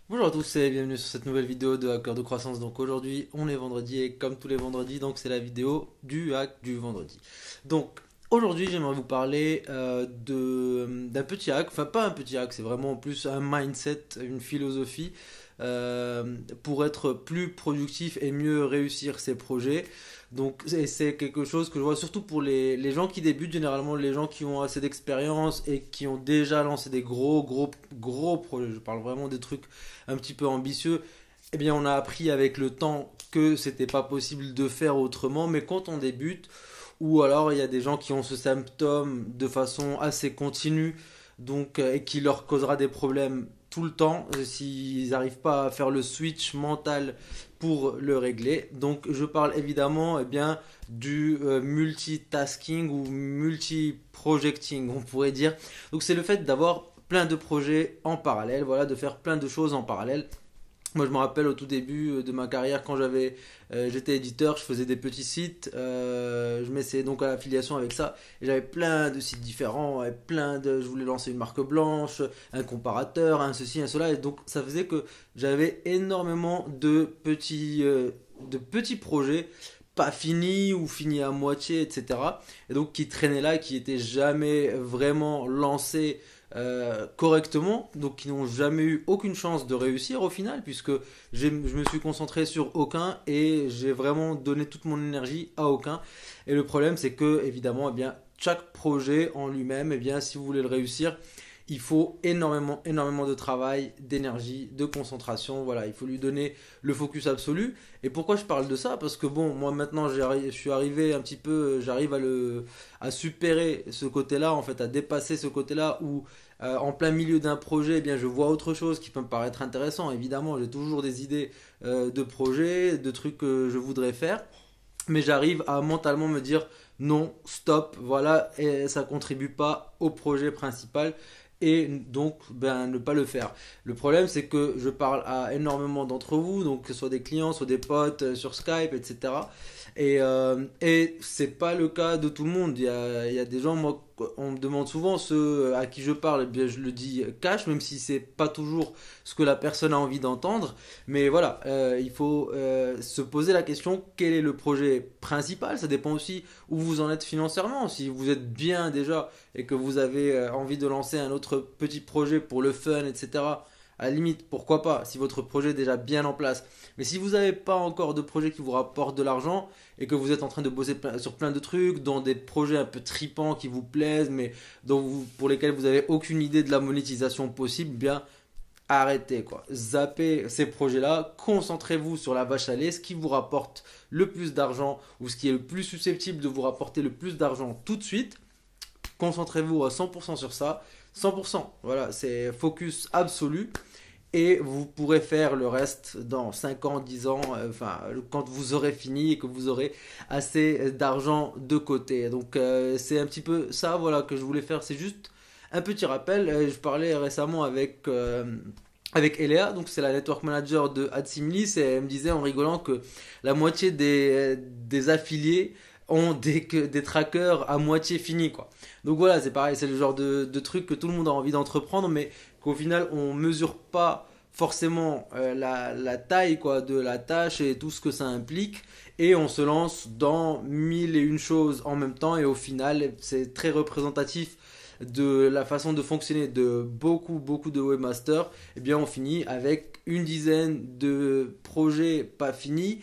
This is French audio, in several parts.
Bonjour à tous et bienvenue sur cette nouvelle vidéo de Hacker de Croissance. Donc aujourd'hui on est vendredi et comme tous les vendredis, donc c'est la vidéo du hack du vendredi. Donc aujourd'hui j'aimerais vous parler d'un petit hack, enfin pas un petit hack, c'est vraiment plus un mindset, une philosophie pour être plus productif et mieux réussir ses projets. Donc c'est quelque chose que je vois surtout pour les gens qui débutent, généralement les gens qui ont assez d'expérience et qui ont déjà lancé des gros projets. Je parle vraiment des trucs un petit peu ambitieux. Eh bien on a appris avec le temps que c'était pas possible de faire autrement, mais quand on débute, ou alors il y a des gens qui ont ce symptôme de façon assez continue, donc et qui leur causera des problèmes tout le temps s'ils n'arrivent pas à faire le switch mental pour le régler. Donc je parle évidemment bien du multitasking ou multi-projecting, on pourrait dire. Donc c'est le fait d'avoir plein de projets en parallèle, voilà, de faire plein de choses en parallèle. Moi, je me rappelle au tout début de ma carrière, quand j'étais éditeur, je faisais des petits sites, je m'essayais donc à l'affiliation avec ça, et j'avais plein de sites différents, et je voulais lancer une marque blanche, un comparateur, un ceci, un cela, et donc ça faisait que j'avais énormément de petits projets, pas finis ou finis à moitié, etc. Et donc qui traînaient là, qui étaient jamais vraiment lancés correctement, donc qui n'ont jamais eu aucune chance de réussir au final, puisque je me suis concentré sur aucun et j'ai vraiment donné toute mon énergie à aucun. Et le problème, c'est que évidemment, eh bien, chaque projet en lui-même, eh bien, si vous voulez le réussir, il faut énormément de travail, d'énergie, de concentration. Voilà, il faut lui donner le focus absolu. Et pourquoi je parle de ça? Parce que bon, moi maintenant, je suis arrivé un petit peu, j'arrive à supérer ce côté-là, en fait, à dépasser ce côté-là où en plein milieu d'un projet, eh bien, je vois autre chose qui peut me paraître intéressant. Évidemment, j'ai toujours des idées de projets, de trucs que je voudrais faire, mais j'arrive à mentalement me dire non, stop, voilà, et ça contribue pas au projet principal et donc ben, ne pas le faire. Le problème, c'est que je parle à énormément d'entre vous, donc que ce soit des clients, soit des potes sur Skype, etc. Et c'est pas le cas de tout le monde. Il y a des gens, moi, on me demande souvent ceux à qui je parle, eh bien, je le dis cash, même si c'est pas toujours ce que la personne a envie d'entendre. Mais voilà, il faut se poser la question, quel est le projet principal? Ça dépend aussi où vous en êtes financièrement. Si vous êtes bien déjà et que vous avez envie de lancer un autre petit projet pour le fun, etc., à la limite, pourquoi pas, si votre projet est déjà bien en place. Mais si vous n'avez pas encore de projet qui vous rapporte de l'argent et que vous êtes en train de bosser sur plein de trucs, dans des projets un peu tripants qui vous plaisent, mais pour lesquels vous n'avez aucune idée de la monétisation possible, eh bien arrêtez quoi. Zappez ces projets-là, concentrez-vous sur la vache à lait, ce qui vous rapporte le plus d'argent ou ce qui est le plus susceptible de vous rapporter le plus d'argent tout de suite. Concentrez-vous à 100% sur ça. 100%, voilà, c'est focus absolu et vous pourrez faire le reste dans 5 ans, 10 ans, enfin quand vous aurez fini et que vous aurez assez d'argent de côté. Donc c'est un petit peu ça voilà que je voulais faire, c'est juste un petit rappel. Je parlais récemment avec Eléa, donc c'est la network manager de Adsimilis, et elle me disait en rigolant que la moitié des affiliés ont des trackers à moitié finis quoi. Donc voilà, c'est pareil, c'est le genre de truc que tout le monde a envie d'entreprendre, mais qu'au final on mesure pas forcément la taille quoi de la tâche et tout ce que ça implique, et on se lance dans mille et une choses en même temps, et au final c'est très représentatif de la façon de fonctionner de beaucoup de webmasters. Eh bien on finit avec une dizaine de projets pas finis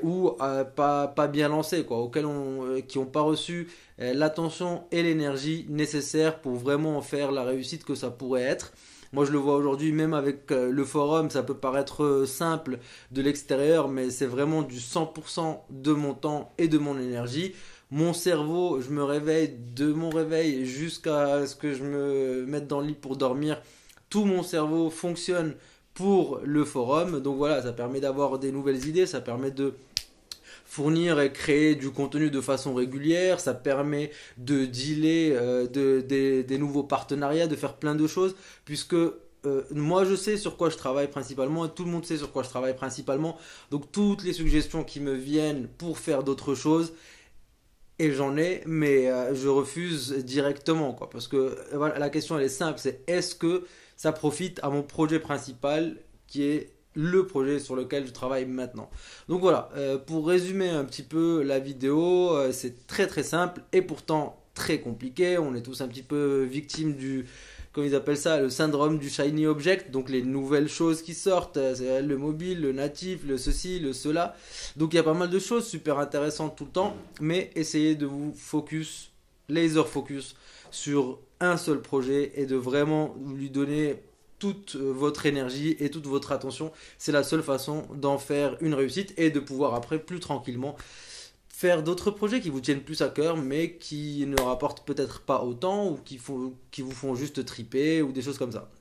ou pas bien lancés, quoi, qui n'ont pas reçu l'attention et l'énergie nécessaires pour vraiment en faire la réussite que ça pourrait être. Moi, je le vois aujourd'hui, même avec le forum, ça peut paraître simple de l'extérieur, mais c'est vraiment du 100% de mon temps et de mon énergie. Mon cerveau, je me réveille de mon réveil jusqu'à ce que je me mette dans le lit pour dormir. Tout mon cerveau fonctionne pour le forum. Donc voilà, ça permet d'avoir des nouvelles idées, ça permet de fournir et créer du contenu de façon régulière, ça permet de dealer des nouveaux partenariats, de faire plein de choses, puisque moi je sais sur quoi je travaille principalement et tout le monde sait sur quoi je travaille principalement. Donc toutes les suggestions qui me viennent pour faire d'autres choses, et j'en ai, mais je refuse directement, quoi. Parce que voilà, la question elle est simple, c'est est-ce que ça profite à mon projet principal qui est le projet sur lequel je travaille maintenant. Donc voilà, pour résumer un petit peu la vidéo, c'est très très simple et pourtant très compliqué. On est tous un petit peu victimes du, comme ils appellent ça, le syndrome du shiny object, donc les nouvelles choses qui sortent, c'est le mobile, le natif, le ceci, le cela. Donc il y a pas mal de choses super intéressantes tout le temps, mais essayez de vous focus, laser focus, sur un seul projet et de vraiment lui donner toute votre énergie et toute votre attention. C'est la seule façon d'en faire une réussite et de pouvoir après plus tranquillement faire d'autres projets qui vous tiennent plus à cœur mais qui ne rapportent peut-être pas autant ou qui vous font juste triper ou des choses comme ça.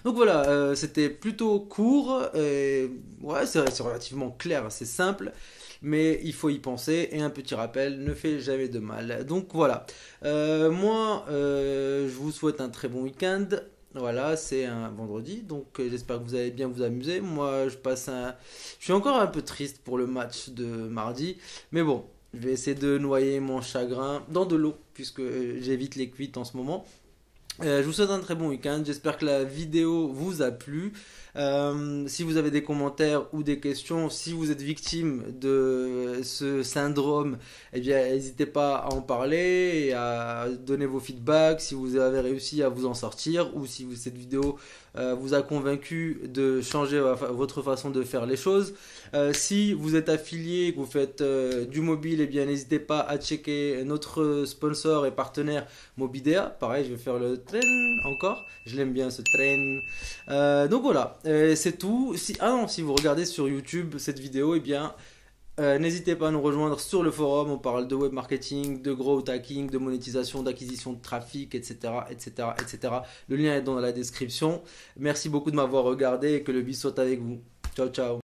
Donc voilà, c'était plutôt court, ouais, c'est relativement clair, c'est simple, mais il faut y penser et un petit rappel ne fait jamais de mal. Donc voilà, moi je vous souhaite un très bon week-end. Voilà, c'est un vendredi, donc j'espère que vous allez bien vous amuser. Moi, je suis encore un peu triste pour le match de mardi, mais bon, je vais essayer de noyer mon chagrin dans de l'eau, puisque j'évite les cuites en ce moment. Je vous souhaite un très bon week-end. J'espère que la vidéo vous a plu. Si vous avez des commentaires ou des questions, si vous êtes victime de ce syndrome, eh bien, n'hésitez pas à en parler et à donner vos feedbacks si vous avez réussi à vous en sortir ou si cette vidéo vous a convaincu de changer votre façon de faire les choses. Si vous êtes affilié et que vous faites du mobile, eh bien, n'hésitez pas à checker notre sponsor et partenaire Mobidea. Pareil, je vais faire le train encore. Je l'aime bien ce train. Donc voilà, c'est tout. Si vous regardez sur YouTube cette vidéo, eh bien, n'hésitez pas à nous rejoindre sur le forum. On parle de web marketing, de growth hacking, de monétisation, d'acquisition de trafic, etc., etc., etc. Le lien est dans la description. Merci beaucoup de m'avoir regardé et que le bis soit avec vous. Ciao, ciao.